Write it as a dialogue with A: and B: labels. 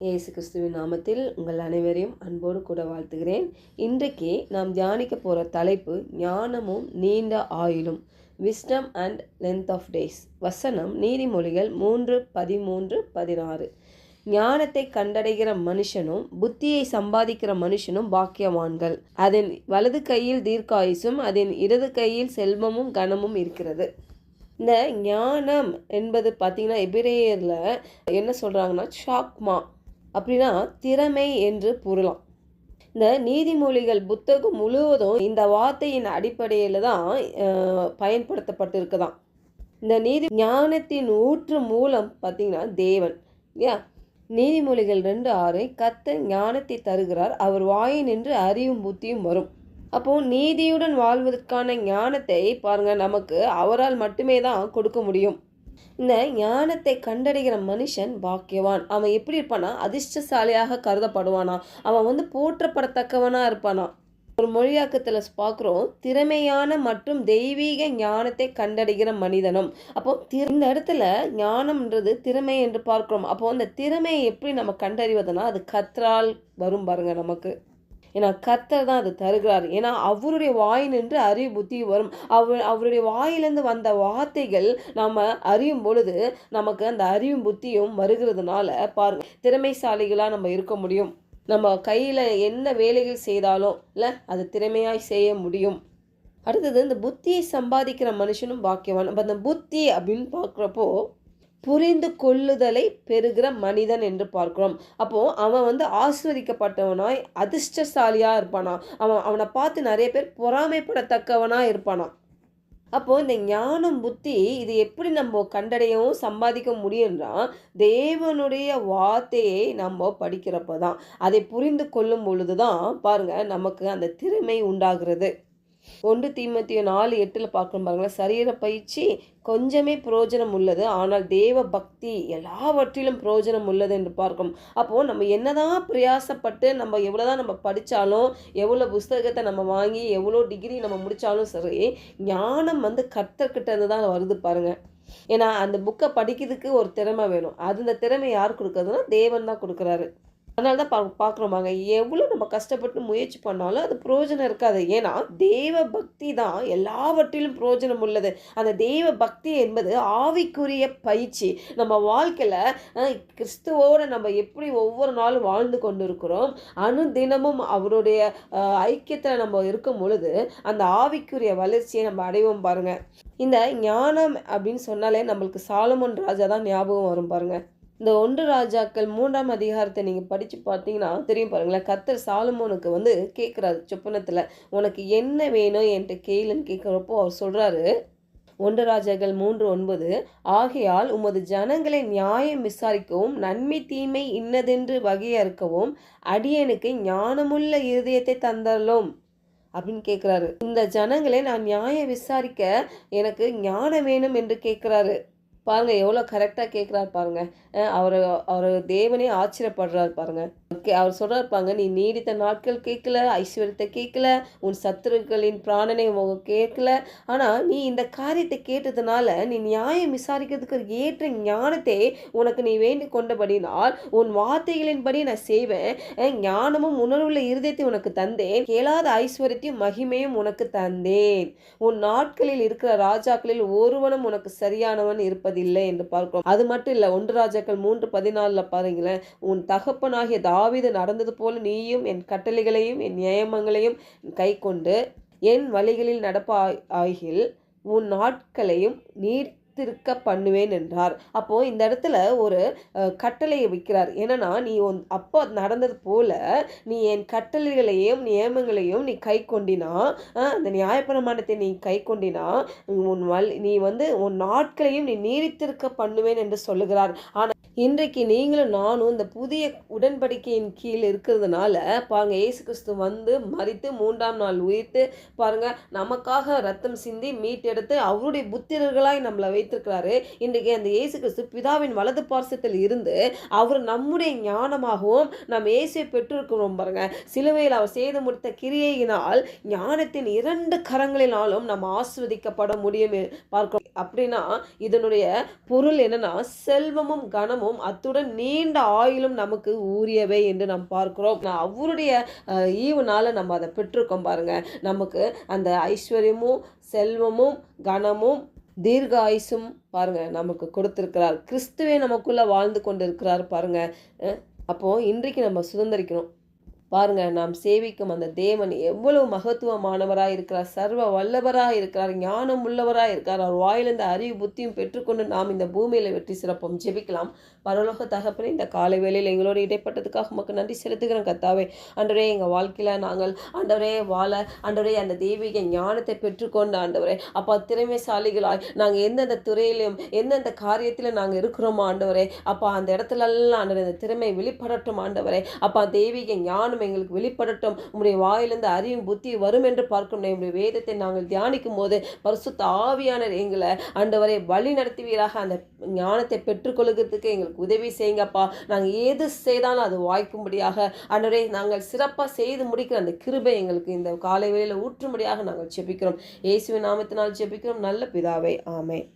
A: இயேசு கிறிஸ்துவின் நாமத்தில் உங்கள் அனைவரையும் அன்போடு கூட வாழ்த்துகிறேன். இன்றைக்கு நாம் தியானிக்க போகிற தலைப்பு ஞானமும் நீண்ட ஆயுளும், wisdom and length of days. வசனம் நீதிமொழிகள் 3:13-16. ஞானத்தை கண்டடைகிற மனுஷனும் புத்தியை சம்பாதிக்கிற மனுஷனும் பாக்கியவான்கள். அதன் வலது கையில் தீர்க்காயுசும் அதன் இடது கையில் செல்வமும் கனமும் இருக்கிறது. இந்த ஞானம் என்பது பார்த்திங்கன்னா எபிரேயரில் என்ன சொல்கிறாங்கன்னா ஷாக்மா அப்படின்னா திறமை என்று பொருளாம். இந்த நீதிமொழிகள் புத்தகம் முழுவதும் இந்த வார்த்தையின் அடிப்படையில் தான் பயன்படுத்தப்பட்டிருக்குதான். இந்த ஞானத்தின் ஊற்று மூலம் பார்த்திங்கன்னா தேவன் இல்லையா. நீதிமொழிகள் 2:6 கர்த்தர் ஞானத்தை தருகிறார், அவர் வாயினின்று அறிவும் புத்தியும் வரும். அப்போது நீதியுடன் வாழ்வதற்கான ஞானத்தை பாருங்கள், நமக்கு அவரால் மட்டுமே தான் கொடுக்க முடியும். இந்த ஞானத்தை கண்டடைகிற மனுஷன் பாக்கியவான். அவன் எப்படி இருப்பானா, அதிர்ஷ்டசாலியாக கருதப்படுவானா, அவன் போற்றப்படத்தக்கவனா இருப்பானா. ஒரு மொழியாக்கத்தில் பார்க்குறோம், திறமையான மற்றும் தெய்வீக ஞானத்தை கண்டடைகிற மனிதனும். அப்போ இந்த இடத்துல ஞானம்ன்றது திறமை என்று பார்க்குறோம். அப்போ அந்த திறமையை எப்படி நம்ம கண்டறிவதுனா அது கர்த்தரால் வரும் பாருங்க நமக்கு. ஏன்னா கர்த்தர் தான் அது தருகிறார். ஏன்னா அவருடைய வாயினின்று அறிவு புத்தி வரும். அவருடைய வாயிலிருந்து வந்த வார்த்தைகள் நம்ம அறியும் பொழுது நமக்கு அந்த அறிவும் புத்தியும் வருகிறதுனால பாருங்க திறமைசாலிகளாக நம்ம இருக்க முடியும். நம்ம கையில் என்ன வேலைகள் செய்தாலும் இல்லை அது திறமையாய் செய்ய முடியும். அடுத்தது இந்த புத்தியை சம்பாதிக்கிற மனுஷனும் பாக்கியவான். அப்போ அந்த புத்தி அப்படின்னு பார்க்குறப்போ புரிந்து கொள்ளுதலை பெறுகிற மனிதன் என்று பார்க்கிறோம். அப்போது அவன் ஆஸ்வதிக்கப்பட்டவனாய் அதிர்ஷ்டசாலியாக இருப்பானா. அவனை பார்த்து நிறைய பேர் பொறாமைப்படத்தக்கவனாக இருப்பானா. அப்போது இந்த ஞானம் புத்தி இது எப்படி நம்ம கண்டடையவும் சம்பாதிக்க முடியும்னா தேவனுடைய வார்த்தையை நம்ம படிக்கிறப்ப தான், அதை புரிந்து கொள்ளும் பொழுது தான் பாருங்கள் நமக்கு அந்த திறமை உண்டாகிறது. 1 தீமோத்தேயு 4:8 பார்க்கணும் பாருங்களேன். சரீர பயிற்சி கொஞ்சமே பிரயோஜனம் உள்ளது, ஆனால் தேவ பக்தி எல்லாவற்றிலும் பிரயோஜனம் உள்ளது என்று பார்க்கணும். அப்போது நம்ம என்னதான் பிரயாசப்பட்டு நம்ம எவ்வளோதான் நம்ம படித்தாலும், எவ்வளோ புஸ்தகத்தை நம்ம வாங்கி எவ்வளோ டிகிரி நம்ம முடித்தாலும் சரி, ஞானம் கர்த்தர்கிட்ட இருந்து தான் வருது பாருங்கள். ஏன்னா அந்த புக்கை படிக்கிறதுக்கு ஒரு திறமை வேணும். அந்த திறமை யார் கொடுக்குறதுன்னா தேவன் தான் கொடுக்குறாரு. அதனால தான் பார்க்குறோமாங்க, எவ்வளோ நம்ம கஷ்டப்பட்டு முயற்சி பண்ணாலும் அது பிரயோஜனம் இருக்காது. ஏன்னா தேவ பக்தி தான் எல்லாவற்றிலும் பிரயோஜனம் உள்ளது. அந்த தேவ பக்தி என்பது ஆவிக்குரிய பயிற்சி. நம்ம வாழ்க்கையில் கிறிஸ்துவோடு நம்ம எப்படி ஒவ்வொரு நாளும் வாழ்ந்து கொண்டு இருக்கிறோம், அனுதினமும் அவருடைய ஐக்கியத்தில் நம்ம இருக்கும் பொழுது அந்த ஆவிக்குரிய வளர்ச்சியை நம்ம அடைவோம் பாருங்கள். இந்த ஞானம் அப்படின்னு சொன்னாலே நம்மளுக்கு சாலமோன் ராஜா தான் ஞாபகம் வரும் பாருங்கள். இந்த 1 ராஜாக்கள் 3ஆம் அதிகாரத்தை நீங்கள் படித்து பார்த்தீங்கன்னா தெரியும் பாருங்களேன். கர்த்தர் சாலமோனுக்கு கேட்குறாரு சொப்பனத்தில், உனக்கு என்ன வேணும் என்கிட்ட கேளுன்னு கேட்குறப்போ அவர் சொல்கிறாரு 1 ராஜாக்கள் 3:9 ஆகையால் உமது ஜனங்களை நியாயம் விசாரிக்கவும் நன்மை தீமை இன்னதென்று வகையறுக்கவும் அடியனுக்கு ஞானமுள்ள இருதயத்தை தந்தரலும் அப்படின்னு கேட்குறாரு. இந்த ஜனங்களை நான் நியாயம் விசாரிக்க எனக்கு ஞானம் வேணும் என்று கேட்குறாரு பாருங்க. எவ்வளோ கரெக்டாக கேட்குறாரு பாருங்க. அவர் தேவனே ஆச்சரியப்படுறாரு பாருங்க. அவர் சொல்கிறார் பாருங்க, நீ நீடித்த நாட்கள் கேட்கல, ஐஸ்வர்யத்தை கேட்கல, உன் சத்துருக்களின் பிராணனை கேட்கல, ஆனால் நீ இந்த காரியத்தை கேட்டதுனால நீ நியாயம் விசாரிக்கிறதுக்கு ஏற்ற ஞானத்தை உனக்கு நீ வேண்டி கொண்டபடினால் உன் வார்த்தைகளின்படி நான் செய்வேன். ஞானமும் உணர்வுள்ள இருதயத்தை உனக்கு தந்தேன், கேளாத ஐஸ்வர்யத்தையும் மகிமையும் உனக்கு தந்தேன். உன் நாட்களில் இருக்கிற ராஜாக்களில் ஒருவனும் உனக்கு சரியானவன் இருப்பதில்லை என்று பார்க்கிறோம். அது மட்டும் இல்லை, 1 ராஜாக்கள் 3:14 பாருங்களேன். உன் தகப்பனாகிய தாவீது நடந்தது போல நீயும் என் கட்டளைகளையும் என் நியமங்களையும் கை கொண்டு என் வழிகளில் நடப்பாகில் உன் நாட்களையும் நீர்த்திருக்க பண்ணுவேன் என்றார். அப்போது இந்த இடத்துல ஒரு கட்டளையை வைக்கிறார். என்னன்னா, நீ அப்போ நடந்தது போல நீ என் கட்டளைகளையும் நியமங்களையும் நீ கை கொண்டினா, அந்த நியாயப்பிரமாணத்தை நீ கை கொண்டினா நீ உன் நாட்களையும் நீ நீடித்திருக்க பண்ணுவேன் என்று சொல்லுகிறார். ஆனால் இன்றைக்கு நீங்களும் நானும் இந்த புதிய உடன்படிக்கையின் கீழ் இருக்கிறதுனால பாருங்க, இயேசு கிறிஸ்து மரித்து 3ஆம் நாள் உயிர்த்து பாருங்க நமக்காக ரத்தம் சிந்தி மீட்டெடுத்து அவருடைய புத்திரர்களாய் நம்மளை வைத்திருக்கிறாரு. இன்றைக்கு அந்த இயேசு கிறிஸ்து பிதாவின் வலது பார்சத்தில் இருந்து அவர் நம்முடைய ஞானமாகவும் நாம் இயேசுவை பெற்றிருக்கிறோம் பாருங்க. சிலுவையில் அவர் செய்து முடித்த கிரியையினால் ஞானத்தின் 2 கரங்களினாலும் நம்ம ஆஸ்வதிக்கப்பட முடியும் பார்க்கிறோம். அப்படின்னா இதனுடைய பொருள் என்னன்னா, செல்வமும் கனமும் கனமும் அத்துடன் நீண்ட ஆயுளும் நமக்கு ஊறியவை என்று நாம் பார்க்கிறோம். அவருடைய ஈவுனால நம்ம அதை பெற்றிருக்கோம் பாருங்க. நமக்கு அந்த ஐஸ்வர்யமும் செல்வமும் கனமும் தீர்க்க ஆயுசும் பாருங்க நமக்கு கொடுத்திருக்கிறார். கிறிஸ்துவே நமக்குள்ள வாழ்ந்து கொண்டு இருக்கிறார் பாருங்க. அப்போ இன்றைக்கு நம்ம சுதந்திரிக்கணும் பாருங்க. நாம் சேவிக்கும் அந்த தேவன் எவ்வளவு மகத்துவமானவராக இருக்கிறார், சர்வ வல்லவராக இருக்கிறார், ஞானம் உள்ளவராக இருக்கிறார். அவர் வாயிலிருந்த அறிவு புத்தியும் பெற்றுக்கொண்டு நாம் இந்த பூமியில வெற்றி சிறப்போம். ஜெபிக்கலாம். பரலோக தகப்பனே, இந்த காலை வேளையில் எங்களோடு இடைப்பட்டதுக்காக உமக்கு நன்றி செலுத்துகிறோம் கர்த்தாவே. ஆண்டவரே, எங்கள் வாழ்க்கையில் நாங்கள் ஆண்டவரே வாழ ஆண்டவரே அந்த தெய்வீக ஞானத்தை பெற்றுக்கொண்டு ஆண்டவரே அப்பா திறமைசாலிகளாய் நாங்கள் எந்தெந்த துறையிலும் எந்தெந்த காரியத்திலும் நாங்கள் இருக்கிறோமோ ஆண்டவரே அப்பா அந்த இடத்துலலாம் ஆண்டவரே அந்த திறமை வெளிப்படட்டும் ஆண்டவரே அப்பா தெய்வீக ஞானம் எங்களுக்கு வெளிப்படட்டும். உம்முடைய வாயிலிருந்து அறிவும் புத்தி வரும் என்று பார்க்கும் நம்முடைய வேதத்தை நாங்கள் தியானிக்கும் போது பரிசுத்த ஆவியானவர் எங்களை ஆண்டவரை வழி நடத்துவீராக. அந்த ஞானத்தை பெற்றுக்கொள்கிறதுக்கு எங்களுக்கு உதவி செய்யுங்கப்பா. நாங்கள் ஏது செய்தாலும் அது வாய்க்கும்படியாக ஆண்டவரே நாங்கள் சிறப்பாக செய்து முடிக்கிற அந்த கிருபை எங்களுக்கு இந்த காலை வேளையில் ஊற்றும்படியாக நாங்கள் ஜெபிக்கிறோம். இயேசுவின் நாமத்தினால் ஜெபிக்கிறோம் நல்ல பிதாவே, ஆமென்.